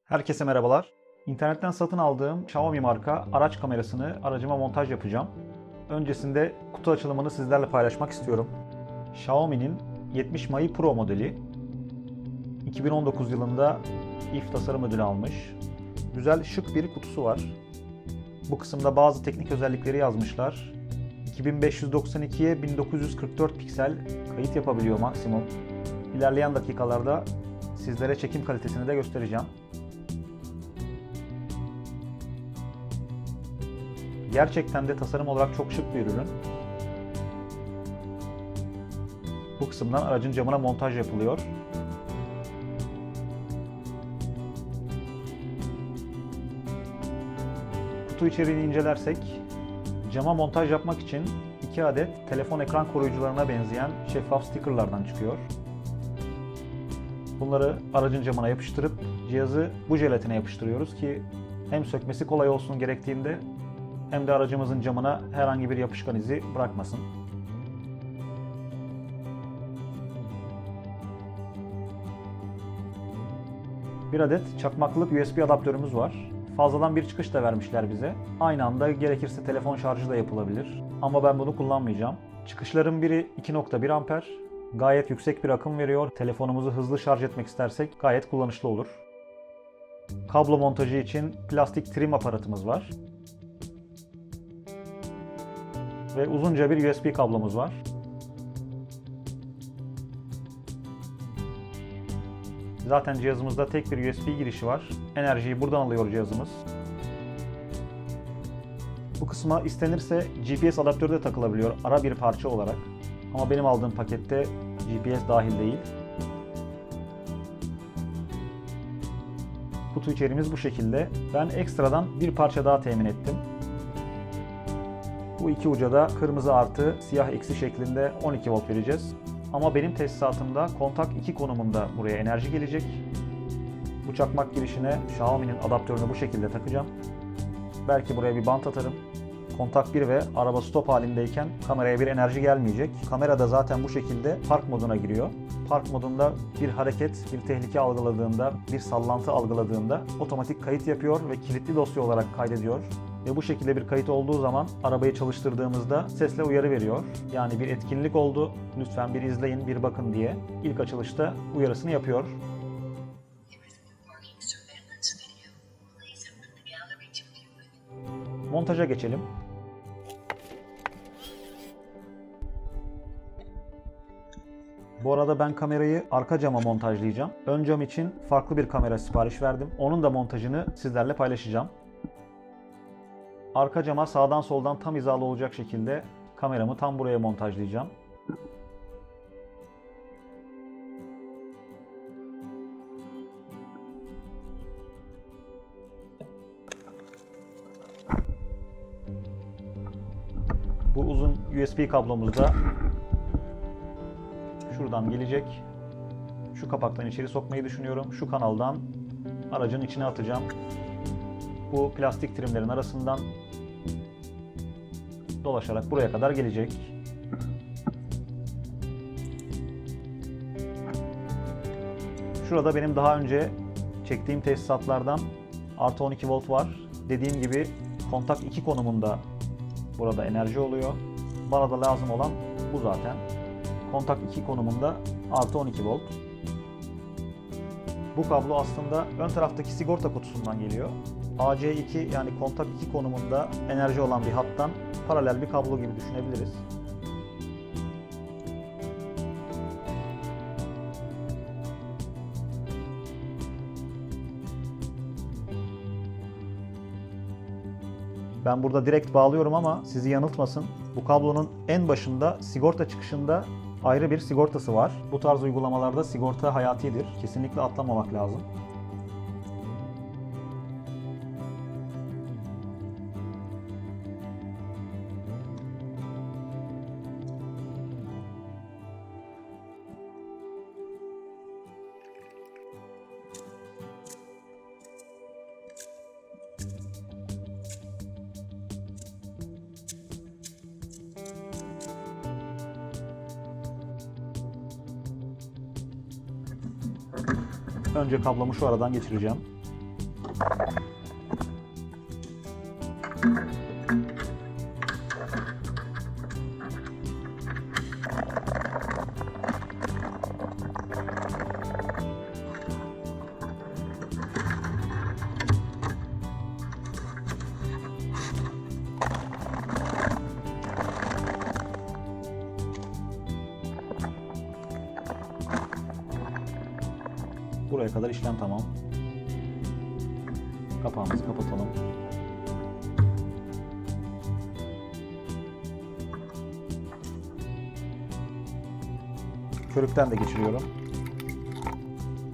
Herkese merhabalar. İnternetten satın aldığım Xiaomi marka araç kamerasını aracıma montaj yapacağım. Öncesinde kutu açılımını sizlerle paylaşmak istiyorum. Xiaomi'nin 70 Mai Pro modeli. 2019 yılında İF Tasarım Ödülü almış. Güzel, şık bir kutusu var. Bu kısımda bazı teknik özellikleri yazmışlar. 2592'ye 1944 piksel kayıt yapabiliyor maksimum. İlerleyen dakikalarda sizlere çekim kalitesini de göstereceğim. Gerçekten de tasarım olarak çok şık bir ürün. Bu kısımdan aracın camına montaj yapılıyor. Kutu içeriğini incelersek, cama montaj yapmak için 2 adet telefon ekran koruyucularına benzeyen şeffaf stickerlardan çıkıyor. Bunları aracın camına yapıştırıp cihazı bu jelatine yapıştırıyoruz ki hem sökmesi kolay olsun gerektiğinde hem de aracımızın camına herhangi bir yapışkan izi bırakmasın. Bir adet çakmaklık USB adaptörümüz var. Fazladan bir çıkış da vermişler bize. Aynı anda gerekirse telefon şarjı da yapılabilir. Ama ben bunu kullanmayacağım. Çıkışların biri 2.1 amper. Gayet yüksek bir akım veriyor. Telefonumuzu hızlı şarj etmek istersek gayet kullanışlı olur. Kablo montajı için plastik trim aparatımız var. Ve uzunca bir USB kablomuz var. Zaten cihazımızda tek bir USB girişi var. Enerjiyi buradan alıyor cihazımız. Bu kısma istenirse GPS adaptörü de takılabiliyor ara bir parça olarak. Ama benim aldığım pakette GPS dahil değil. Kutu içeriğimiz bu şekilde. Ben ekstradan bir parça daha temin ettim. Bu iki uca da kırmızı artı, siyah eksi şeklinde 12 volt vereceğiz. Ama benim tesisatımda kontak 2 konumunda buraya enerji gelecek. Bu çakmak girişine Xiaomi'nin adaptörünü bu şekilde takacağım. Belki buraya bir bant atarım. Kontak 1 ve araba stop halindeyken kameraya bir enerji gelmeyecek. Kamera da zaten bu şekilde park moduna giriyor. Park modunda bir hareket, bir tehlike algıladığında, bir sallantı algıladığında otomatik kayıt yapıyor ve kilitli dosya olarak kaydediyor. Ve bu şekilde bir kayıt olduğu zaman arabayı çalıştırdığımızda sesle uyarı veriyor. Yani bir etkinlik oldu, lütfen bir izleyin, bir bakın diye ilk açılışta uyarısını yapıyor. Montaja geçelim. Bu arada ben kamerayı arka cama montajlayacağım. Ön cam için farklı bir kamera sipariş verdim. Onun da montajını sizlerle paylaşacağım. Arka cama sağdan soldan tam hizalı olacak şekilde kameramı tam buraya montajlayacağım. Bu uzun USB kablomuz da şuradan gelecek. Şu kapaktan içeri sokmayı düşünüyorum. Şu kanaldan aracın içine atacağım. Bu plastik trimlerin arasından dolaşarak buraya kadar gelecek. Şurada benim daha önce çektiğim tesisatlardan artı 12 volt var. Dediğim gibi kontak 2 konumunda burada enerji oluyor. Bana da lazım olan bu zaten. Kontak 2 konumunda artı 12 volt. Bu kablo aslında ön taraftaki sigorta kutusundan geliyor. AC2 yani kontak 2 konumunda enerji olan bir hattan paralel bir kablo gibi düşünebiliriz. Ben burada direkt bağlıyorum ama sizi yanıltmasın. Bu kablonun en başında sigorta çıkışında ayrı bir sigortası var. Bu tarz uygulamalarda sigorta hayatidir. Kesinlikle atlamamak lazım. Önce kablomu şu aradan geçireceğim. Buraya kadar işlem tamam. Kapağımızı kapatalım. Körükten de geçiriyorum.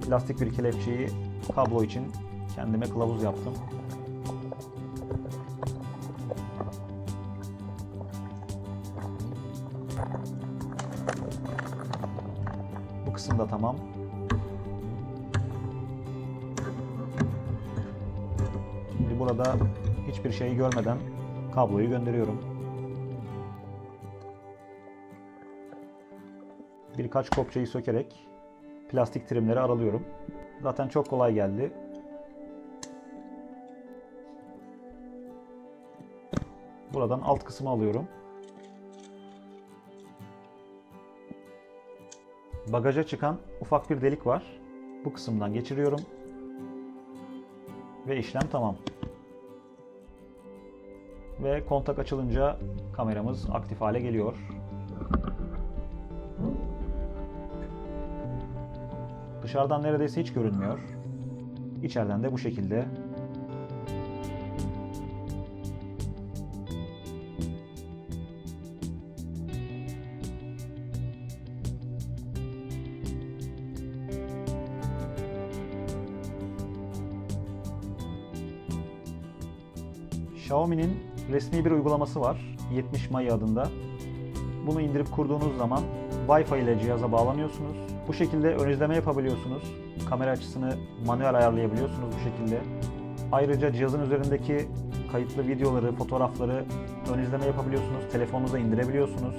Plastik bir kelepçeyi kablo için kendime kılavuz yaptım. Bu kısım da tamam. Şimdi burada hiçbir şeyi görmeden kabloyu gönderiyorum. Birkaç kopçayı sökerek plastik trimleri aralıyorum. Zaten çok kolay geldi. Buradan alt kısmı alıyorum. Bagaja çıkan ufak bir delik var. Bu kısımdan geçiriyorum. Ve işlem tamam. Ve kontak açılınca kameramız aktif hale geliyor. Dışarıdan neredeyse hiç görünmüyor. İçeriden de bu şekilde. Xiaomi'nin resmi bir uygulaması var. 70 Maya adında. Bunu indirip kurduğunuz zaman Wi-Fi ile cihaza bağlanıyorsunuz. Bu şekilde ön izleme yapabiliyorsunuz. Kamera açısını manuel ayarlayabiliyorsunuz bu şekilde. Ayrıca cihazın üzerindeki kayıtlı videoları, fotoğrafları ön izleme yapabiliyorsunuz. Telefonunuza indirebiliyorsunuz.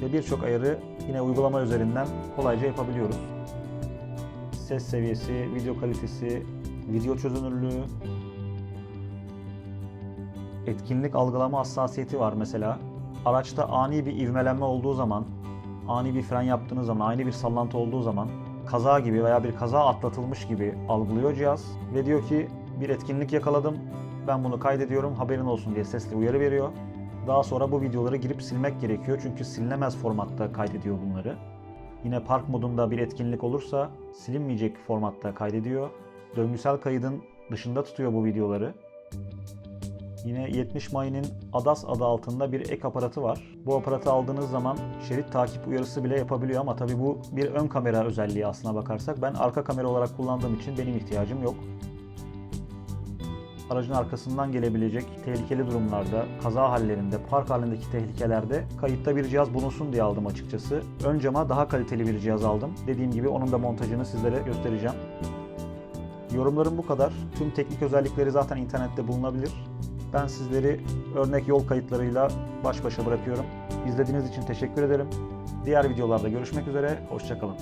Ve birçok ayarı yine uygulama üzerinden kolayca yapabiliyoruz. Ses seviyesi, video kalitesi, video çözünürlüğü, etkinlik algılama hassasiyeti var mesela. Araçta ani bir ivmelenme olduğu zaman, ani bir fren yaptığınız zaman, ani bir sallantı olduğu zaman kaza gibi veya bir kaza atlatılmış gibi algılıyor cihaz ve diyor ki bir etkinlik yakaladım, ben bunu kaydediyorum, haberin olsun diye sesli uyarı veriyor. Daha sonra bu videoları girip silmek gerekiyor çünkü silinemez formatta kaydediyor bunları. Yine park modunda bir etkinlik olursa silinmeyecek formatta kaydediyor. Döngüsel kaydın dışında tutuyor bu videoları. Yine 70 Maya'nın ADAS adı altında bir ek aparatı var. Bu aparatı aldığınız zaman şerit takip uyarısı bile yapabiliyor ama tabii bu bir ön kamera özelliği aslına bakarsak. Ben arka kamera olarak kullandığım için benim ihtiyacım yok. Aracın arkasından gelebilecek tehlikeli durumlarda, kaza hallerinde, park halindeki tehlikelerde kayıtta bir cihaz bulunsun diye aldım açıkçası. Ön cama daha kaliteli bir cihaz aldım. Dediğim gibi onun da montajını sizlere göstereceğim. Yorumlarım bu kadar. Tüm teknik özellikleri zaten internette bulunabilir. Ben sizleri örnek yol kayıtlarıyla baş başa bırakıyorum. İzlediğiniz için teşekkür ederim. Diğer videolarda görüşmek üzere, hoşça kalın.